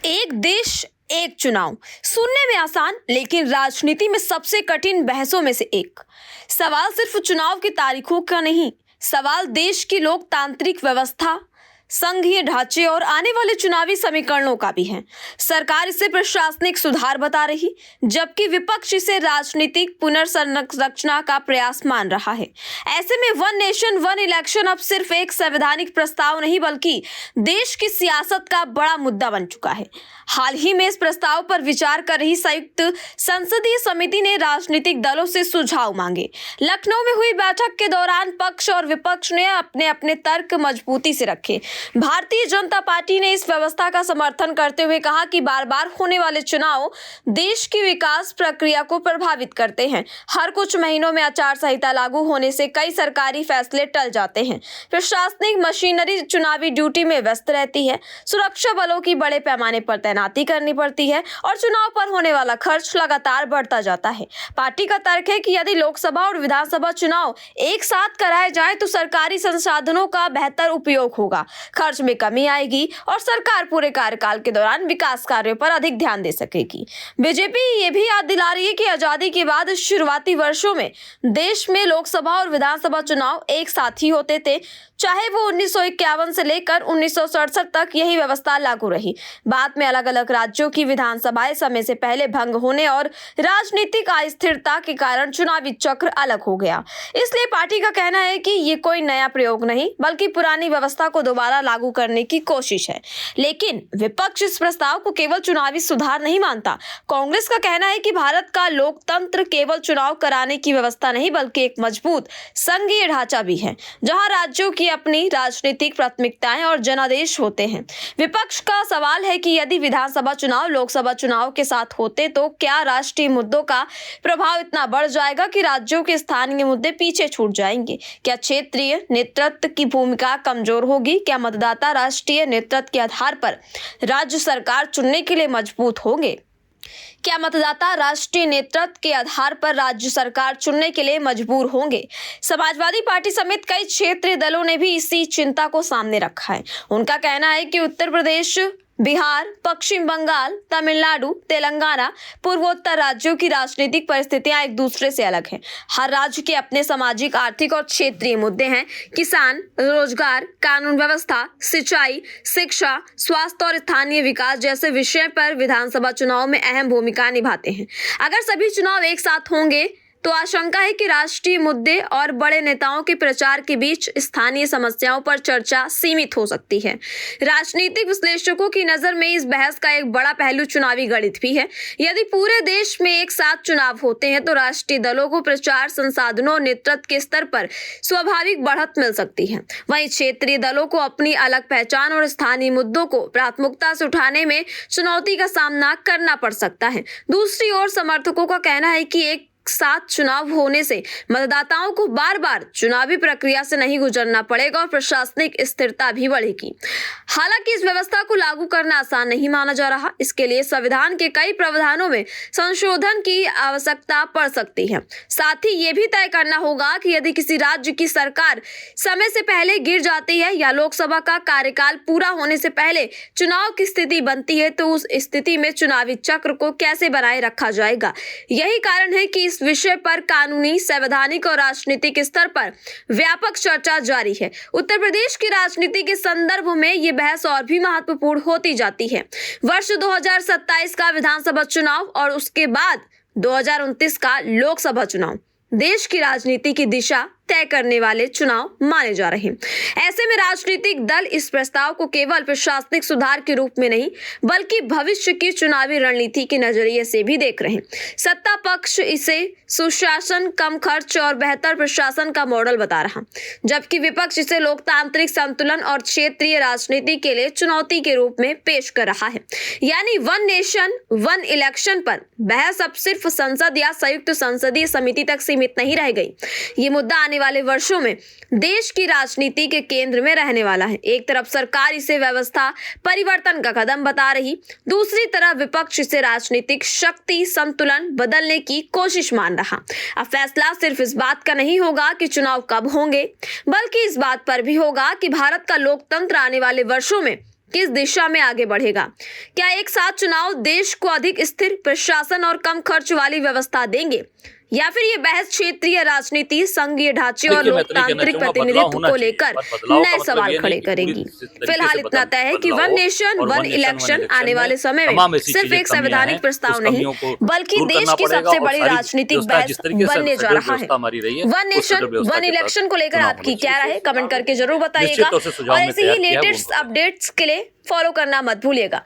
एक देश एक चुनाव सुनने में आसान, लेकिन राजनीति में सबसे कठिन बहसों में से एक। सवाल सिर्फ चुनाव की तारीखों का नहीं, सवाल देश की लोकतांत्रिक व्यवस्था, संघीय ढांचे और आने वाले चुनावी समीकरणों का भी है। सरकार इसे प्रशासनिक सुधार बता रही, जबकि विपक्ष इसे राजनीतिक पुनर्संरचना का प्रयास मान रहा है। ऐसे में वन नेशन वन इलेक्शन अब सिर्फ एक संवैधानिक प्रस्ताव नहीं, बल्कि देश की सियासत का बड़ा मुद्दा बन चुका है। हाल ही में इस प्रस्ताव पर विचार कर रही संयुक्त संसदीय समिति ने राजनीतिक दलों से सुझाव मांगे। लखनऊ में हुई बैठक के दौरान पक्ष और विपक्ष ने अपने अपने तर्क मजबूती से रखे। भारतीय जनता पार्टी ने इस व्यवस्था का समर्थन करते हुए कहा कि बार बार होने वाले चुनाव देश की विकास प्रक्रिया को प्रभावित करते हैं। हर कुछ महीनों में आचार संहिता लागू होने से कई सरकारी फैसले टल जाते हैं। प्रशासनिक मशीनरी चुनावी ड्यूटी में व्यस्त रहती है, सुरक्षा बलों की बड़े पैमाने पर तैनाती करनी पड़ती है और चुनाव पर होने वाला खर्च लगातार बढ़ता जाता है। पार्टी का तर्क है कि यदि लोकसभा और विधानसभा चुनाव एक साथ कराए जाए तो सरकारी संसाधनों का बेहतर उपयोग होगा, खर्च में कमी आएगी और सरकार पूरे कार्यकाल के दौरान विकास कार्यों पर अधिक ध्यान दे सकेगी। बीजेपी ये भी याद दिला रही है कि आजादी के बाद शुरुआती वर्षों में देश में लोकसभा और विधानसभा चुनाव एक साथ ही होते थे, चाहे वो 1951 से लेकर 1967 तक यही व्यवस्था लागू रही। बाद में अलग अलग राज्यों की विधानसभाएं समय से पहले भंग होने और राजनीतिक अस्थिरता के कारण चुनावी चक्र अलग हो गया। इसलिए पार्टी का कहना है कि ये कोई नया प्रयोग नहीं, बल्कि पुरानी व्यवस्था को दोबारा लागू करने की कोशिश है। लेकिन विपक्ष इस प्रस्ताव को केवल चुनावी सुधार नहीं मानता। कांग्रेस का कहना है कि भारत का लोकतंत्र केवल चुनाव कराने की व्यवस्था नहीं, बल्कि एक मजबूत संघीय ढांचा भी है, जहां राज्यों की अपनी राजनीतिक प्राथमिकताएं और जनादेश होते हैं। विपक्ष का सवाल है कि यदि विधानसभा चुनाव लोकसभा चुनाव के साथ होते तो क्या राष्ट्रीय मुद्दों का प्रभाव इतना बढ़ जाएगा कि राज्यों के स्थानीय मुद्दे पीछे छूट जाएंगे? क्या क्षेत्रीय नेतृत्व की भूमिका कमजोर होगी? क्या मतदाता राष्ट्रीय नेतृत्व के आधार पर राज्य सरकार चुनने के लिए मजबूत होंगे? क्या मतदाता राष्ट्रीय नेतृत्व के आधार पर राज्य सरकार चुनने के लिए मजबूर होंगे? समाजवादी पार्टी समेत कई क्षेत्रीय दलों ने भी इसी चिंता को सामने रखा है। उनका कहना है कि उत्तर प्रदेश, बिहार, पश्चिम बंगाल, तमिलनाडु, तेलंगाना, पूर्वोत्तर राज्यों की राजनीतिक परिस्थितियां एक दूसरे से अलग हैं। हर राज्य के अपने सामाजिक, आर्थिक और क्षेत्रीय मुद्दे हैं। किसान, रोजगार, कानून व्यवस्था, सिंचाई, शिक्षा, स्वास्थ्य और स्थानीय विकास जैसे विषय पर विधानसभा चुनाव में अहम भूमिका निभाते हैं। अगर सभी चुनाव एक साथ होंगे तो आशंका है कि राष्ट्रीय मुद्दे और बड़े नेताओं के प्रचार के बीच स्थानीय समस्याओं पर चर्चा सीमित हो सकती है। राजनीतिक विश्लेषकों की नजर में इस बहस का एक बड़ा पहलू चुनावी गणित भी है। यदि पूरे देश में एक साथ चुनाव होते हैं तो राष्ट्रीय दलों को प्रचार संसाधनों और नेतृत्व के स्तर पर स्वाभाविक बढ़त मिल सकती है। वहीं क्षेत्रीय दलों को अपनी अलग पहचान और स्थानीय मुद्दों को प्राथमिकता से उठाने में चुनौती का सामना करना पड़ सकता है। दूसरी ओर समर्थकों का कहना है कि एक साथ चुनाव होने से मतदाताओं को बार बार चुनावी प्रक्रिया से नहीं गुजरना पड़ेगा और प्रशासनिक स्थिरता भी बढ़ेगी। हालांकि इस व्यवस्था को लागू करना आसान नहीं माना जा रहा। इसके लिए संविधान के कई प्रावधानों में संशोधन की आवश्यकता पड़ सकती है। साथ ही ये भी तय करना होगा कि यदि किसी राज्य की सरकार समय से पहले गिर जाती है या लोकसभा का कार्यकाल पूरा होने से पहले चुनाव की स्थिति बनती है तो उस स्थिति में चुनावी चक्र को कैसे बनाए रखा जाएगा। यही कारण है कि इस विषय पर कानूनी, संवैधानिक और राजनीतिक स्तर पर व्यापक चर्चा जारी है। उत्तर प्रदेश की राजनीति के संदर्भ में ये बहस और भी महत्वपूर्ण होती जाती है। वर्ष 2027 का विधानसभा चुनाव और उसके बाद 2029 का लोकसभा चुनाव देश की राजनीति की दिशा तय करने वाले चुनाव माने जा रहे हैं। ऐसे में राजनीतिक दल इस प्रस्ताव को केवल प्रशासनिक सुधार के रूप में नहीं, बल्कि भविष्य की चुनावी रणनीति के नजरिए से भी देख रहे हैं। सत्ता पक्ष इसे सुशासन, कम खर्च और बेहतर प्रशासन का मॉडल बता रहा, जबकि विपक्ष इसे लोकतांत्रिक संतुलन और क्षेत्रीय राजनीति के लिए चुनौती के रूप में पेश कर रहा है। यानी वन नेशन वन इलेक्शन पर बहस अब सिर्फ संसद या संयुक्त संसदीय समिति तक सीमित नहीं रह गई। ये मुद्दा आने वाले वर्षों में देश की राजनीति के केंद्र में रहने वाला है। एक तरफ सरकार इसे व्यवस्था परिवर्तन का कदम बता रही, दूसरी तरफ विपक्ष इसे राजनीतिक शक्ति संतुलन बदलने की कोशिश मान रहा। अब फैसला सिर्फ इस बात का नहीं होगा कि चुनाव कब होंगे, बल्कि इस बात पर भी होगा कि भारत का लोकतंत्र आने वाले वर्षों में किस दिशा में आगे बढ़ेगा? क्या एक साथ चुनाव देश को अधिक स्थिर प्रशासन और कम खर्च वाली व्यवस्था देंगे, या फिर ये बहस क्षेत्रीय राजनीति, संघीय ढांचे और लोकतांत्रिक प्रतिनिधित्व को लेकर नए सवाल खड़े करेगी? फिलहाल इतना तय है कि वन नेशन वन इलेक्शन आने वाले समय में सिर्फ एक संवैधानिक प्रस्ताव नहीं, बल्कि देश की सबसे बड़ी राजनीतिक बहस बनने जा रहा है। वन नेशन वन इलेक्शन को लेकर आपकी क्या राय है, कमेंट करके जरूर बताइएगा और ऐसे ही लेटेस्ट अपडेट्स के लिए फॉलो करना मत भूलिएगा।